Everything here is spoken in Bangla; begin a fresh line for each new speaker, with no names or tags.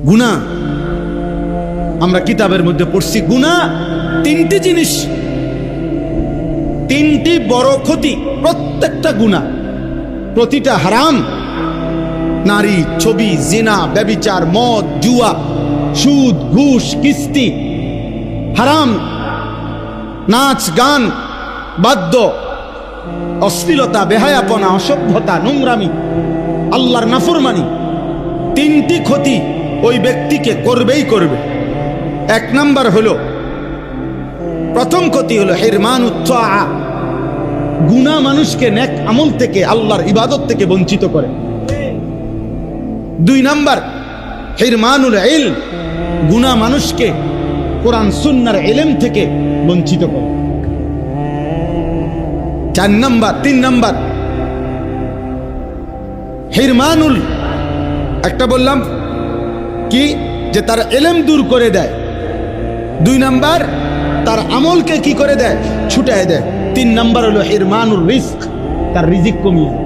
গুনাহ আমরা কিতাবের মধ্যে পড়ছি, গুনাহ তিনটি জিনিস, তিনটি বড় ক্ষতি। প্রত্যেকটা গুনাহ, প্রতিটা হারাম। নারী, ছবি, জিনা, ব্যভিচার, মদ, জুয়া, সুদ, ঘুষ, কিস্তি, হারাম, নাচ, গান, বাদ্য, অশ্লীলতা, বেহায়াপনা, অসভ্যতা, নোংরামি, আল্লাহর নাফরমানি। তিনটি ক্ষতি ওই ব্যক্তিকে করবেই করবে। এক নাম্বার হলো, প্রথম ক্ষতি হলো হিরমানুত তাআ। গুনাহ মানুষকে নেক আমল থেকে, আল্লাহর ইবাদত থেকে বঞ্চিত করে। দুই নাম্বার হিরমানুল ইলম, গুনাহ মানুষকে কোরআন সুন্নাহর ইলম থেকে বঞ্চিত করে। তিন নাম্বার হিরমানুল, একটা বললাম কি যে তার ইলম দূর করে দেয়। দুই নাম্বার তার আমলকে কি করে দেয়, ছুটায় দেয়। তিন নাম্বার হলো হিরমানুর রিজক, তার রিজিক কমিয়ে দেয়।